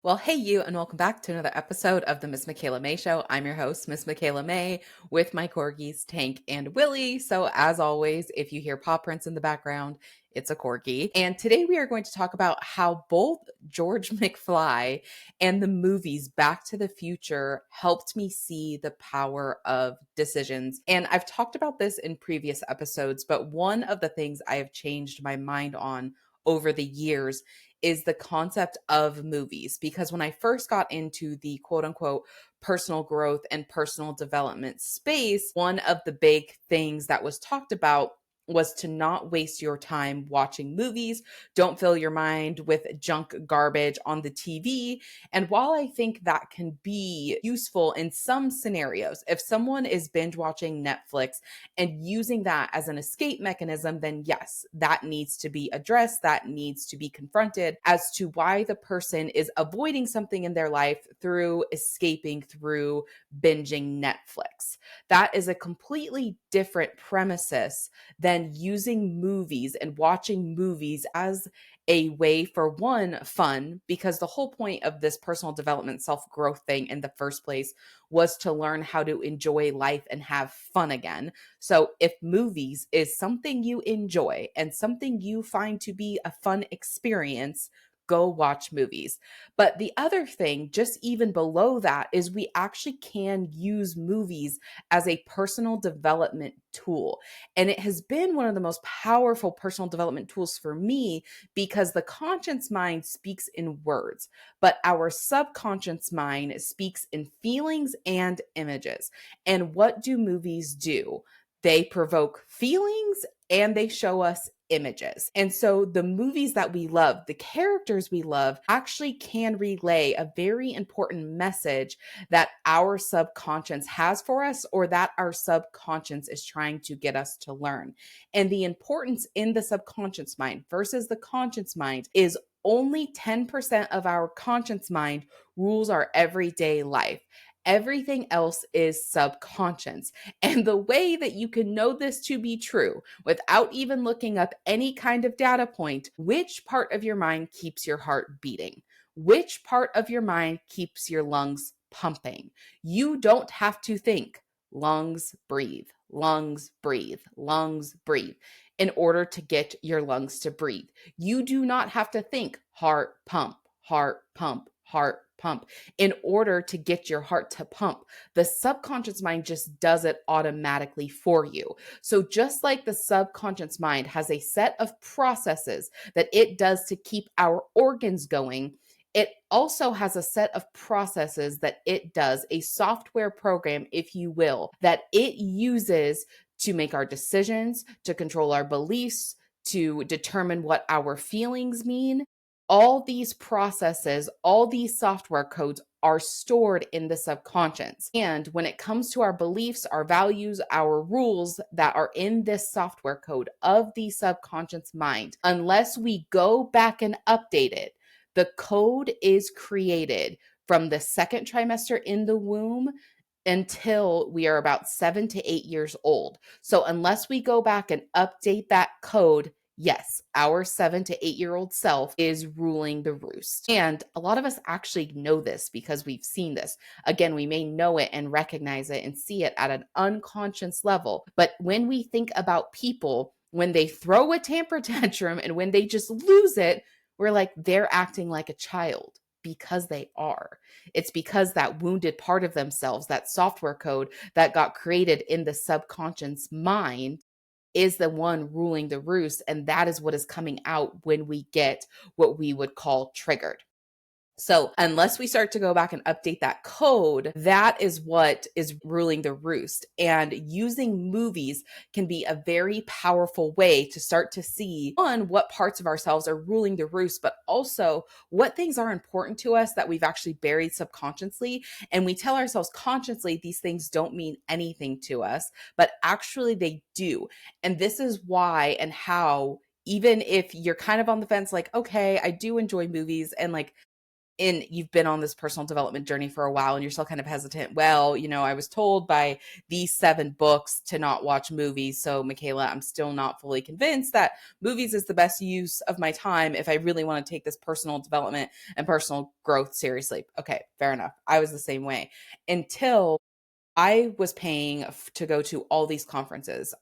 Well, hey, you, and welcome back to another episode of the Miss Michaela Mae Show. I'm your host, Miss Michaela Mae, with my corgis, Tank and Willie. So, as always, if you hear paw prints in the background, it's a corgi. And today we are going to talk about how both George McFly and the movies Back to the Future helped me see the power of decisions. And I've talked about this in previous episodes, but one of the things I have changed my mind on over the years is the concept of movies. Because when I first got into the quote unquote personal growth and personal development space, one of the big things that was talked about was to not waste your time watching movies. Don't fill your mind with junk garbage on the TV. And while I think that can be useful in some scenarios, if someone is binge watching Netflix and using that as an escape mechanism, then yes, that needs to be addressed. That needs to be confronted as to why the person is avoiding something in their life through escaping, through binging Netflix. That is a completely different premises than using movies and watching movies as a way for one, fun, because the whole point of this personal development self growth thing in the first place was to learn how to enjoy life and have fun again. So, if movies is something you enjoy and something you find to be a fun experience, go watch movies. But the other thing, just even below that, is we actually can use movies as a personal development tool. And it has been one of the most powerful personal development tools for me because the conscious mind speaks in words, but our subconscious mind speaks in feelings and images. And what do movies do? They provoke feelings and they show us images. And so the movies that we love, the characters we love, actually can relay a very important message that our subconscious has for us or that our subconscious is trying to get us to learn. And the importance in the subconscious mind versus the conscious mind is only 10% of our conscious mind rules our everyday life. Everything else is subconscious. And the way that you can know this to be true without even looking up any kind of data point, which part of your mind keeps your heart beating? Which part of your mind keeps your lungs pumping? You don't have to think lungs breathe, lungs breathe, lungs breathe in order to get your lungs to breathe. You do not have to think heart pump, heart pump, heart pump in order to get your heart to pump. The subconscious mind just does it automatically for you. So, just like the subconscious mind has a set of processes that it does to keep our organs going, it also has a set of processes that it does, a software program, if you will, that it uses to make our decisions, to control our beliefs, to determine what our feelings mean. All these processes, all these software codes are stored in the subconscious. And when it comes to our beliefs, our values, our rules that are in this software code of the subconscious mind, unless we go back and update it, the code is created from the second trimester in the womb until we are about 7 to 8 years old. So, unless we go back and update that code, yes, our 7 to 8 year old self is ruling the roost. And a lot of us actually know this because we've seen this. Again, we may know it and recognize it and see it at an unconscious level. But when we think about people, when they throw a temper tantrum and when they just lose it, we're like, they're acting like a child because they are. It's because that wounded part of themselves, that software code that got created in the subconscious mind, is the one ruling the roost. And that is what is coming out when we get what we would call triggered. So, unless we start to go back and update that code, that is what is ruling the roost. And using movies can be a very powerful way to start to see, one, what parts of ourselves are ruling the roost, but also what things are important to us that we've actually buried subconsciously. And we tell ourselves consciously these things don't mean anything to us, but actually they do. And this is why and how, even if you're kind of on the fence, like, okay, I do enjoy movies and like, and you've been on this personal development journey for a while and you're still kind of hesitant. Well, I was told by these 7 books to not watch movies. So, Michaela, I'm still not fully convinced that movies is the best use of my time if I really want to take this personal development and personal growth seriously. Okay, fair enough. I was the same way until I was paying to go to all these conferences,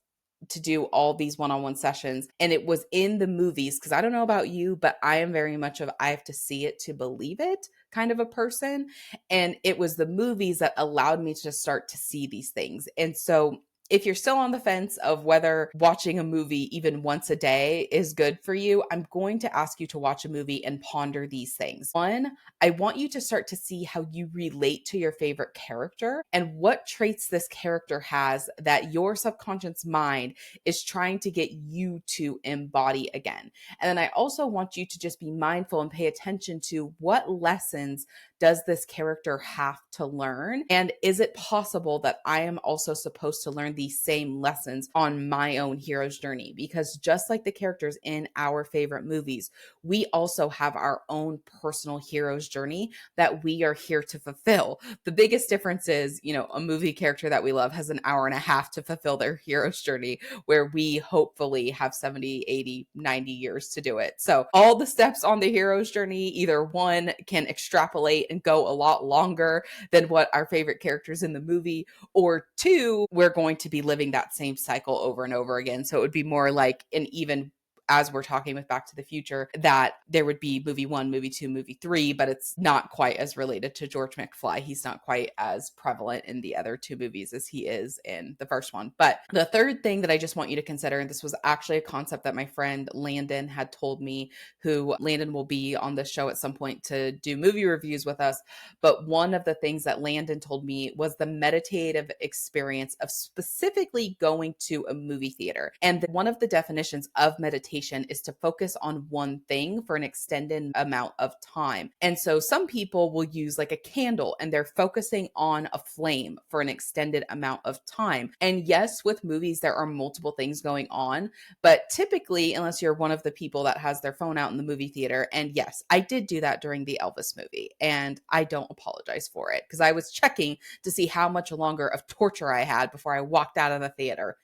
to do all these one-on-one sessions, and it was in the movies, because I don't know about you, but I am very much of I have to see it to believe it kind of a person, and it was the movies that allowed me to start to see these things. And so if you're still on the fence of whether watching a movie even once a day is good for you, I'm going to ask you to watch a movie and ponder these things. One, I want you to start to see how you relate to your favorite character and what traits this character has that your subconscious mind is trying to get you to embody again. And then I also want you to just be mindful and pay attention to what lessons does this character have to learn? And is it possible that I am also supposed to learn these same lessons on my own hero's journey? Because just like the characters in our favorite movies, we also have our own personal hero's journey that we are here to fulfill. The biggest difference is, a movie character that we love has an hour and a half to fulfill their hero's journey, where we hopefully have 70, 80, 90 years to do it. So all the steps on the hero's journey, either one can extrapolate and go a lot longer than what our favorite characters in the movie, or two, we're going to be living that same cycle over and over again. So it would be more like an even, as we're talking with Back to the Future, that there would be movie 1, movie 2, movie 3, but it's not quite as related to George McFly. He's not quite as prevalent in the other 2 movies as he is in the first one. But the third thing that I just want you to consider, and this was actually a concept that my friend Landon had told me, who Landon will be on the show at some point to do movie reviews with us. But one of the things that Landon told me was the meditative experience of specifically going to a movie theater. And one of the definitions of meditation is to focus on one thing for an extended amount of time. And so some people will use like a candle and they're focusing on a flame for an extended amount of time. And yes, with movies, there are multiple things going on, but typically, unless you're one of the people that has their phone out in the movie theater, and yes, I did do that during the Elvis movie, and I don't apologize for it because I was checking to see how much longer of torture I had before I walked out of the theater.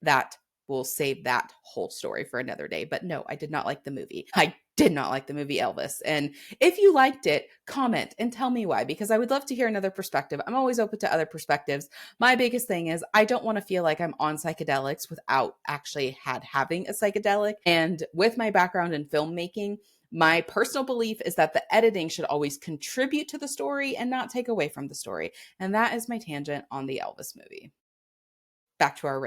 That will save that whole story for another day. But no, I did not like the movie. I did not like the movie Elvis. And if you liked it, comment and tell me why, because I would love to hear another perspective. I'm always open to other perspectives. My biggest thing is I don't want to feel like I'm on psychedelics without actually having a psychedelic. And with my background in filmmaking, my personal belief is that the editing should always contribute to the story and not take away from the story. And that is my tangent on the Elvis movie. Back to our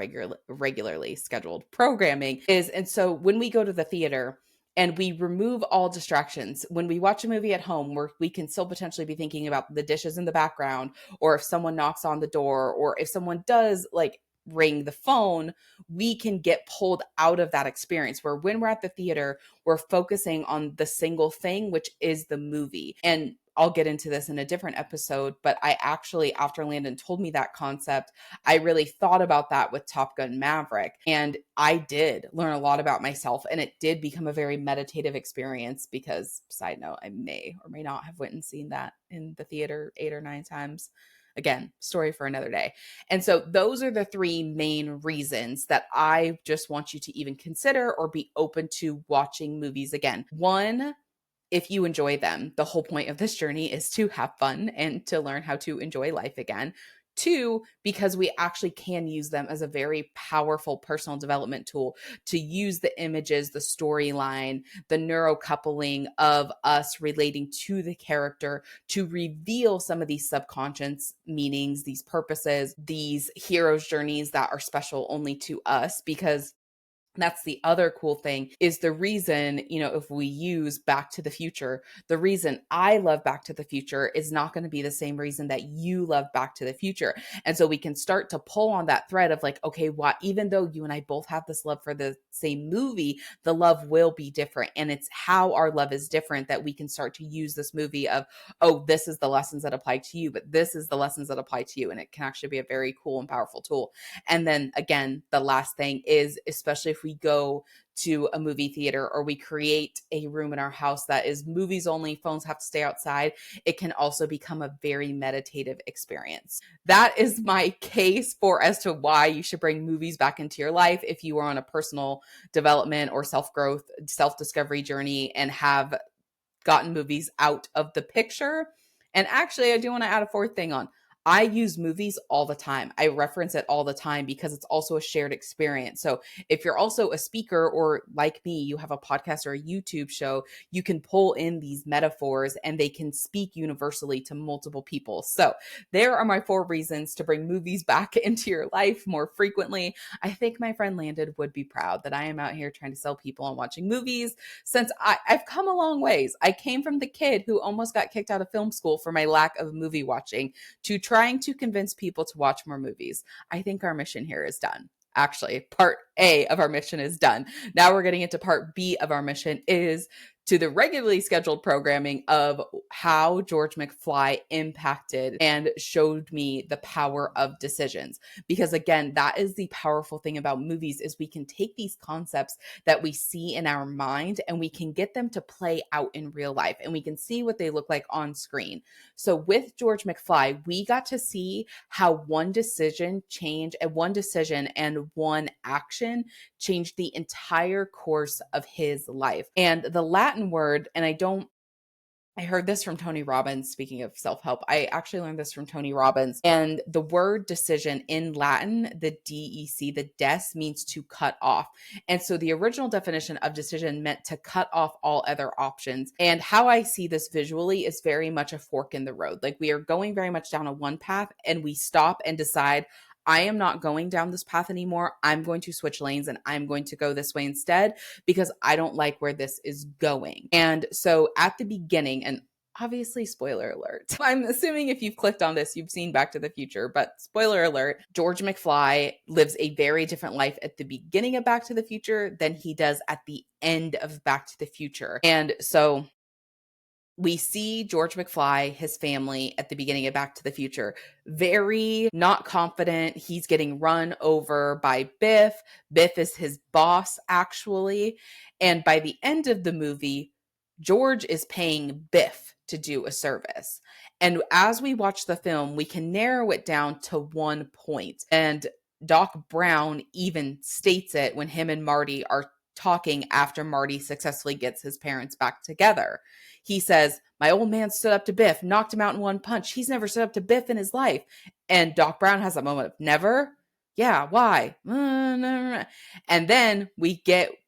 regularly scheduled programming is, and so when we go to the theater and we remove all distractions, when we watch a movie at home, where we can still potentially be thinking about the dishes in the background, or if someone knocks on the door, or if someone does like ring the phone, we can get pulled out of that experience, where when we're at the theater, we're focusing on the single thing, which is the movie. And I'll get into this in a different episode, but I actually, after Landon told me that concept, I really thought about that with Top Gun Maverick. And I did learn a lot about myself, and it did become a very meditative experience because, side note, I may or may not have went and seen that in the theater 8 or 9 times. Again, story for another day. And so those are the 3 main reasons that I just want you to even consider or be open to watching movies again. 1, if you enjoy them. The whole point of this journey is to have fun and to learn how to enjoy life again. 2, because we actually can use them as a very powerful personal development tool, to use the images, the storyline, the neurocoupling of us relating to the character to reveal some of these subconscious meanings, these purposes, these heroes' journeys that are special only to us. Because that's the other cool thing, is the reason, if we use Back to the Future, the reason I love Back to the Future is not going to be the same reason that you love Back to the Future. And so we can start to pull on that thread of like, okay, even though you and I both have this love for the same movie, the love will be different. And it's how our love is different that we can start to use this movie of, oh, this is the lessons that apply to you, but this is the lessons that apply to you. And it can actually be a very cool and powerful tool. And then again, the last thing is, especially if we go to a movie theater, or we create a room in our house that is movies only, phones have to stay outside, it can also become a very meditative experience. That is my case for as to why you should bring movies back into your life if you are on a personal development or self-growth, self-discovery journey and have gotten movies out of the picture. And actually, I do want to add a fourth thing on. I use movies all the time. I reference it all the time because it's also a shared experience. So if you're also a speaker, or like me, you have a podcast or a YouTube show, you can pull in these metaphors and they can speak universally to multiple people. So there are my 4 reasons to bring movies back into your life more frequently. I think my friend Landon would be proud that I am out here trying to sell people on watching movies, since I've come a long ways. I came from the kid who almost got kicked out of film school for my lack of movie watching to trying to convince people to watch more movies. I think our mission here is done. Actually, part A of our mission is done. Now we're getting into part B of our mission, is to the regularly scheduled programming of how George McFly impacted and showed me the power of decisions. Because again, that is the powerful thing about movies, is we can take these concepts that we see in our mind and we can get them to play out in real life, and we can see what they look like on screen. So with George McFly, we got to see how one decision and one action changed the entire course of his life. And the Latin word, and I heard this from Tony Robbins. Speaking of self-help, I actually learned this from Tony Robbins. And the word decision in Latin, the DEC, the des, means to cut off. And so the original definition of decision meant to cut off all other options. And how I see this visually is very much a fork in the road. Like, we are going very much down a one path and we stop and decide, I am not going down this path anymore. I'm going to switch lanes and I'm going to go this way instead because I don't like where this is going. And so at the beginning, and obviously, spoiler alert, I'm assuming if you've clicked on this, you've seen Back to the Future, but spoiler alert, George McFly lives a very different life at the beginning of Back to the Future than he does at the end of Back to the Future. And so we see George McFly, his family at the beginning of Back to the Future, very not confident. He's getting run over by Biff. Biff is his boss, actually. And by the end of the movie, George is paying Biff to do a service. And as we watch the film, we can narrow it down to one point. And Doc Brown even states it when him and Marty are talking after Marty successfully gets his parents back together. He says, my old man stood up to Biff, knocked him out in one punch. He's never stood up to Biff in his life. And Doc Brown has a moment of, never? Yeah, why? And then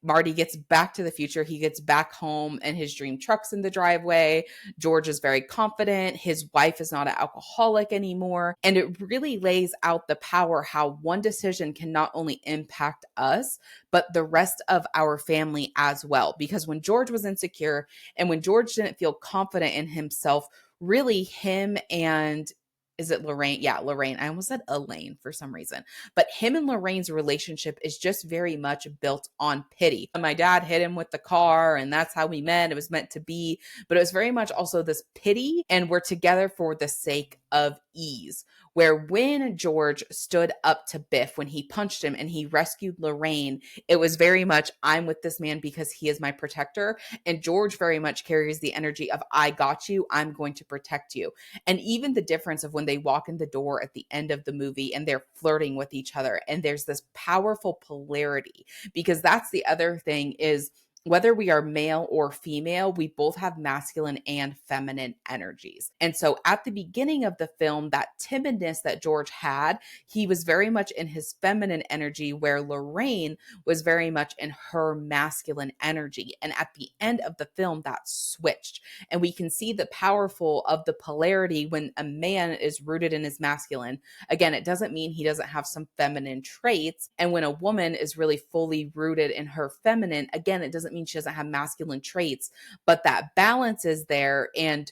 Marty gets back to the future. He gets back home and his dream truck's in the driveway. George is very confident. His wife is not an alcoholic anymore. And it really lays out the power how one decision can not only impact us, but the rest of our family as well. Because when George was insecure and when George didn't feel confident in himself, really him and is it Lorraine? Yeah, Lorraine. I almost said Elaine for some reason. But him and Lorraine's relationship is just very much built on pity. My dad hit him with the car, and that's how we met. It was meant to be. But it was very much also this pity, and we're together for the sake of ease. Where when George stood up to Biff, when he punched him and he rescued Lorraine, it was very much, I'm with this man because he is my protector. And George very much carries the energy of, I got you, I'm going to protect you. And even the difference of when they walk in the door at the end of the movie and they're flirting with each other, and there's this powerful polarity, because that's the other thing is, whether we are male or female, we both have masculine and feminine energies. And so at the beginning of the film, that timidness that George had, he was very much in his feminine energy, where Lorraine was very much in her masculine energy. And at the end of the film, that switched. And we can see the powerful of the polarity when a man is rooted in his masculine. Again, it doesn't mean he doesn't have some feminine traits. And when a woman is really fully rooted in her feminine, again, it doesn't mean she doesn't have masculine traits, but that balance is there. And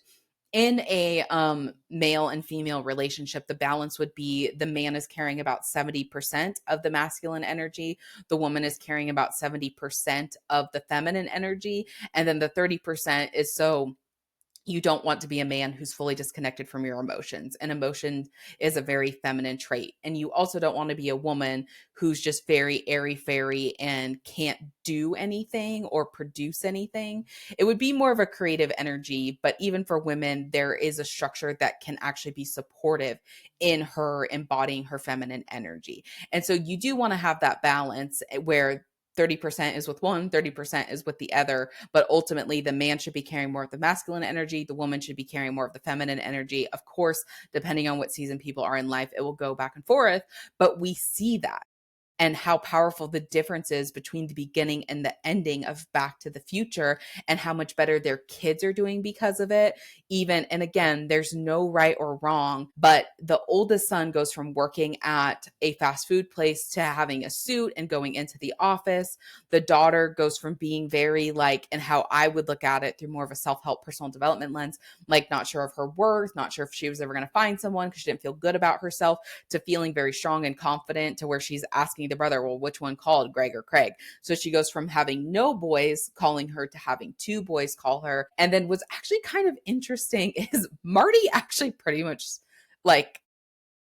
in a male and female relationship, the balance would be the man is carrying about 70% of the masculine energy. The woman is carrying about 70% of the feminine energy. And then the 30% is so you don't want to be a man who's fully disconnected from your emotions. And emotion is a very feminine trait. And you also don't want to be a woman who's just very airy fairy and can't do anything or produce anything. It would be more of a creative energy, but even for women, there is a structure that can actually be supportive in her embodying her feminine energy. And so you do want to have that balance where 30% is with one, 30% is with the other. But ultimately, the man should be carrying more of the masculine energy. The woman should be carrying more of the feminine energy. Of course, depending on what season people are in life, it will go back and forth. But we see that and how powerful the difference is between the beginning and the ending of Back to the Future, and how much better their kids are doing because of it. Even, and again, there's no right or wrong, but the oldest son goes from working at a fast food place to having a suit and going into the office. The daughter goes from being very like, and how I would look at it through more of a self-help personal development lens, like not sure of her worth, not sure if she was ever going to find someone because she didn't feel good about herself, to feeling very strong and confident, to where she's asking the brother, well, which one called, Greg or Craig? So she goes from having no boys calling her to having two boys call her. And then what's actually kind of interesting is Marty actually pretty much like,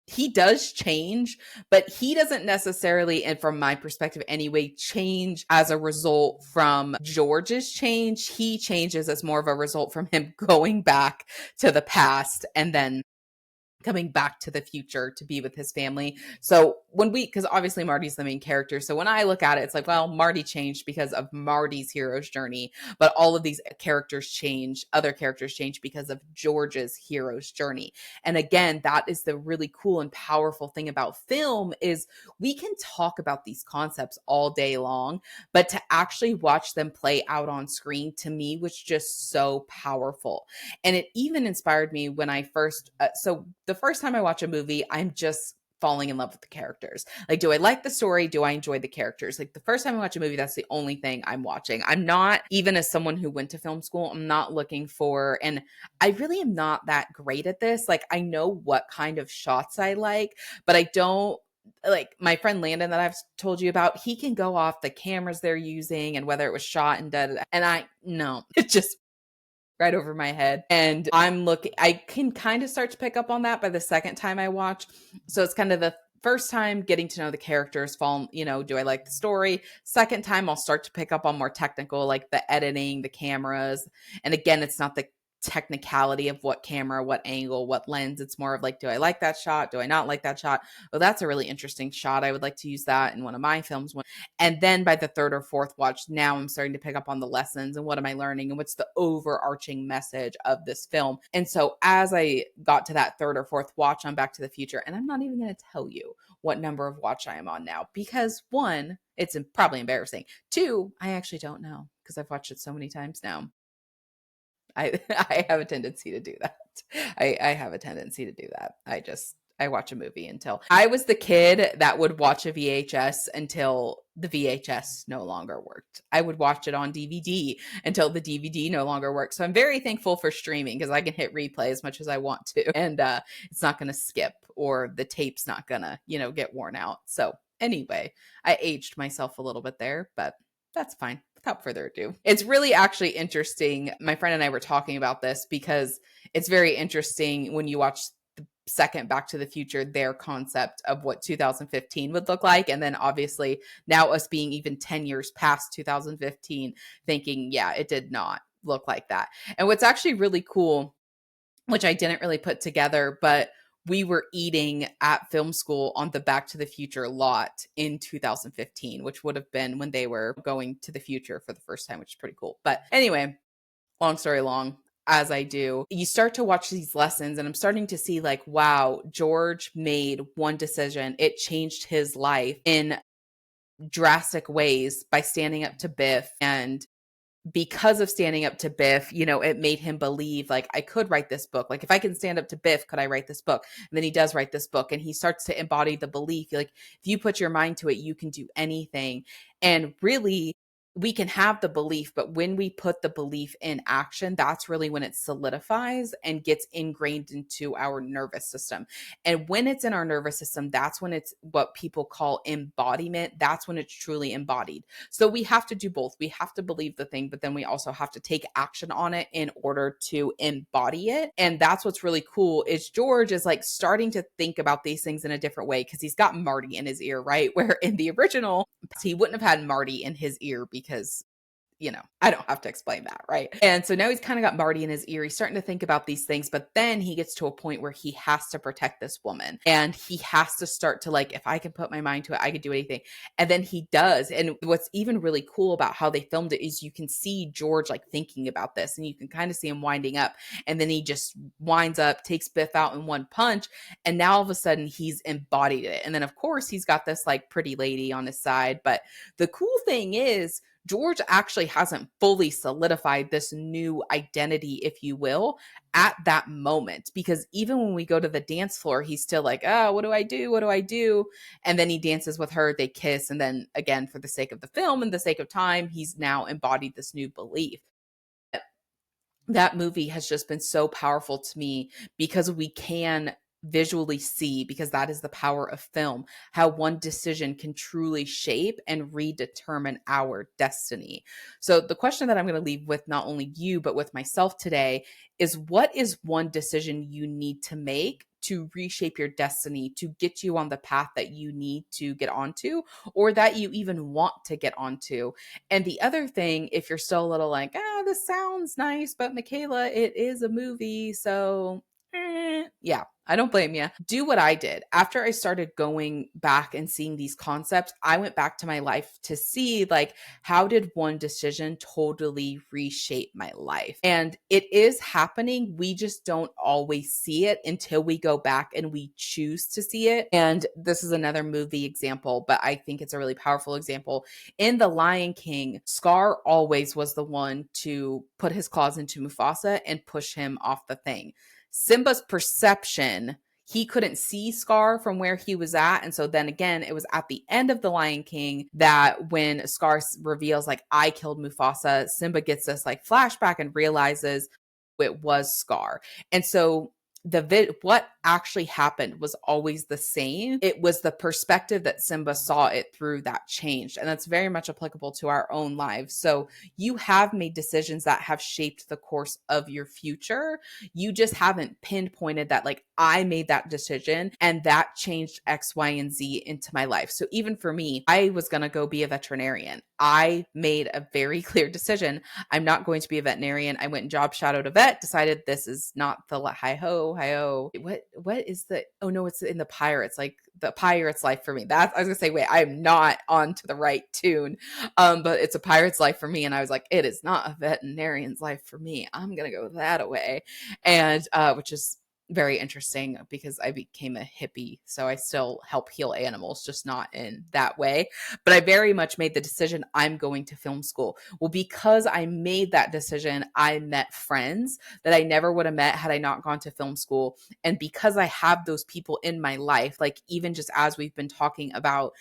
he does change, but he doesn't necessarily, and from my perspective anyway, change as a result from George's change. He changes as more of a result from him going back to the past and then coming back to the future to be with his family. So because obviously Marty's the main character. So when I look at it, it's like, well, Marty changed because of Marty's hero's journey, but all of these characters change, other characters change because of George's hero's journey. And again, that is the really cool and powerful thing about film is we can talk about these concepts all day long, but to actually watch them play out on screen to me was just so powerful. And it even inspired me when I first, so the first time I watch a movie, I'm just falling in love with the characters. Like, do I like the story? Do I enjoy the characters? Like the first time I watch a movie, that's the only thing I'm watching. I'm not, even as someone who went to film school, I'm not looking for, and I really am not that great at this. Like I know what kind of shots I like, but I don't, like my friend Landon that I've told you about, he can go off the cameras they're using and whether it was shot and da, da, da. And I, no, it just right over my head. And I can kind of start to pick up on that by the second time I watch. So it's kind of the first time getting to know the characters, do I like the story? Second time, I'll start to pick up on more technical, like the editing, the cameras. And again, it's not the technicality of what camera, what angle, what lens. It's more of like, do I like that shot? Do I not like that shot? Oh, that's a really interesting shot. I would like to use that in one of my films. And then by the third or fourth watch, now I'm starting to pick up on the lessons and what am I learning and what's the overarching message of this film. And so as I got to that third or fourth watch on Back to the Future, and I'm not even going to tell you what number of watch I am on now, because one, it's probably embarrassing. Two, I actually don't know because I've watched it so many times now. I have a tendency to do that. I have a tendency to do that. I watch a movie until I was the kid that would watch a VHS until the VHS no longer worked. I would watch it on DVD until the DVD no longer worked. So I'm very thankful for streaming because I can hit replay as much as I want to, and it's not going to skip or the tape's not going to, get worn out. So anyway, I aged myself a little bit there, but that's fine. Without further ado, it's really actually interesting. My friend and I were talking about this because it's very interesting when you watch the second Back to the Future, their concept of what 2015 would look like. And then obviously now us being even 10 years past 2015, thinking, yeah, it did not look like that. And what's actually really cool, which I didn't really put together, but we were eating at film school on the Back to the Future lot in 2015, which would have been when they were going to the future for the first time, which is pretty cool. But anyway, long story long, as I do, you start to watch these lessons and I'm starting to see like, wow, George made one decision. It changed his life in drastic ways by standing up to Biff, and because of standing up to Biff, it made him believe like I could write this book. Like if I can stand up to Biff, could I write this book? And then he does write this book and he starts to embody the belief. Like if you put your mind to it, you can do anything. And really we can have the belief, but when we put the belief in action, that's really when it solidifies and gets ingrained into our nervous system. And when it's in our nervous system, that's when it's what people call embodiment. That's when it's truly embodied. So we have to do both. We have to believe the thing, but then we also have to take action on it in order to embody it. And that's what's really cool is George is like starting to think about these things in a different way because he's got Marty in his ear, right? Where in the original, he wouldn't have had Marty in his ear because I don't have to explain that, right? And so now he's kind of got Marty in his ear. He's starting to think about these things, but then he gets to a point where he has to protect this woman and he has to start to like, if I can put my mind to it, I could do anything. And then he does. And what's even really cool about how they filmed it is you can see George like thinking about this and you can kind of see him winding up. And then he just winds up, takes Biff out in one punch. And now all of a sudden he's embodied it. And then of course he's got this like pretty lady on his side. But the cool thing is, George actually hasn't fully solidified this new identity, if you will, at that moment. Because even when we go to the dance floor, he's still like, oh, what do I do? What do I do? And then he dances with her, they kiss. And then again, for the sake of the film and the sake of time, he's now embodied this new belief. That movie has just been so powerful to me because we can visually see, because that is the power of film, how one decision can truly shape and redetermine our destiny. So the question that I'm going to leave with not only you, but with myself today is, what is one decision you need to make to reshape your destiny, to get you on the path that you need to get onto, or that you even want to get onto? And the other thing, if you're still a little like, this sounds nice, but Michaela, it is a movie. So yeah, I don't blame you. Do what I did. After I started going back and seeing these concepts, I went back to my life to see like, how did one decision totally reshape my life? And it is happening. We just don't always see it until we go back and we choose to see it. And this is another movie example, but I think it's a really powerful example. In The Lion King, Scar always was the one to put his claws into Mufasa and push him off the thing. Simba's perception, he couldn't see Scar from where he was at. And so then again, it was at the end of The Lion King that when Scar reveals, like, I killed Mufasa, Simba gets this like flashback and realizes it was Scar. And so what actually happened was always the same. It was the perspective that Simba saw it through that changed. And that's very much applicable to our own lives. So you have made decisions that have shaped the course of your future. You just haven't pinpointed that, like, I made that decision and that changed X, Y, and Z into my life. So even for me, I was going to go be a veterinarian. I made a very clear decision. I'm not going to be a veterinarian. I went and job shadowed a vet, decided this is not the hi-ho. What is the, oh no, it's in the Pirates, like the Pirate's Life for me. That I was gonna say, wait, I'm not on to the right tune. But it's a Pirate's Life for me. And I was like, it is not a veterinarian's life for me. I'm gonna go that away. And which is very interesting because I became a hippie. So I still help heal animals, just not in that way. But I very much made the decision, I'm going to film school. Well, because I made that decision, I met friends that I never would have met had I not gone to film school. And because I have those people in my life, like even just as we've been talking about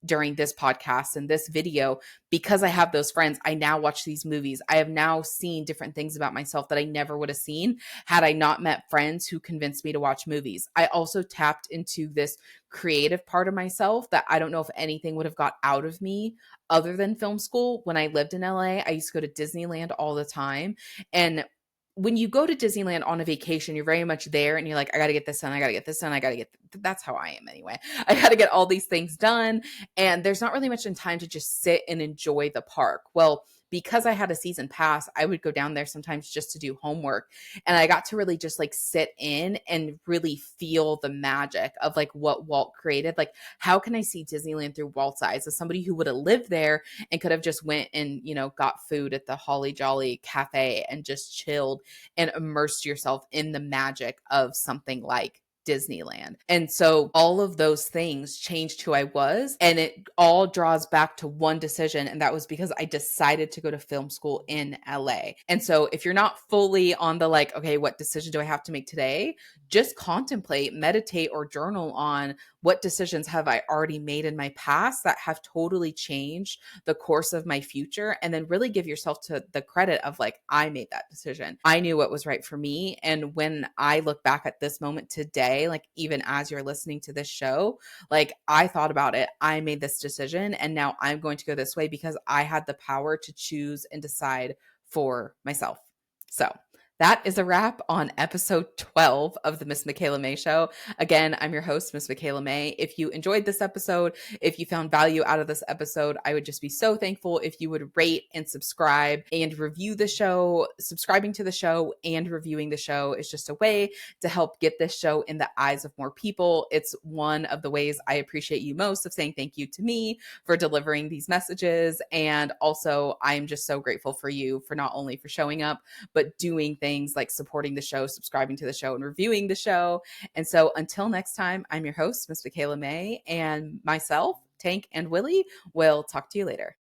during this podcast and this video, because I have those friends, I now watch these movies. I have now seen different things about myself that I never would have seen had I not met friends who convinced me to watch movies. I also tapped into this creative part of myself that I don't know if anything would have got out of me other than film school. When I lived in LA, I used to go to Disneyland all the time. And when you go to Disneyland on a vacation, you're very much there and you're like, I got to get this done. I got to get this done. I got to get, that's how I am anyway. I got to get all these things done. And there's not really much in time to just sit and enjoy the park. Well, because I had a season pass, I would go down there sometimes just to do homework. And I got to really just like sit in and really feel the magic of like what Walt created. Like, how can I see Disneyland through Walt's eyes? As somebody who would have lived there and could have just went and, got food at the Holly Jolly Cafe and just chilled and immersed yourself in the magic of something like Disneyland. And so all of those things changed who I was. And it all draws back to one decision. And that was because I decided to go to film school in LA. And so if you're not fully on the like, okay, what decision do I have to make today? Just contemplate, meditate, or journal on what decisions have I already made in my past that have totally changed the course of my future. And then really give yourself to the credit of like, I made that decision. I knew what was right for me. And when I look back at this moment today, like even as you're listening to this show, like I thought about it, I made this decision, and now I'm going to go this way because I had the power to choose and decide for myself. So that is a wrap on episode 12 of the Miss Michaela Mae Show. Again, I'm your host, Miss Michaela Mae. If you enjoyed this episode, if you found value out of this episode, I would just be so thankful if you would rate and subscribe and review the show. Subscribing to the show and reviewing the show is just a way to help get this show in the eyes of more people. It's one of the ways I appreciate you most, of saying thank you to me for delivering these messages. And also, I'm just so grateful for you for not only for showing up, but doing things like supporting the show, subscribing to the show, and reviewing the show. And so until next time, I'm your host, Miss Michaela Mae, and myself, Tank, and Willie will talk to you later.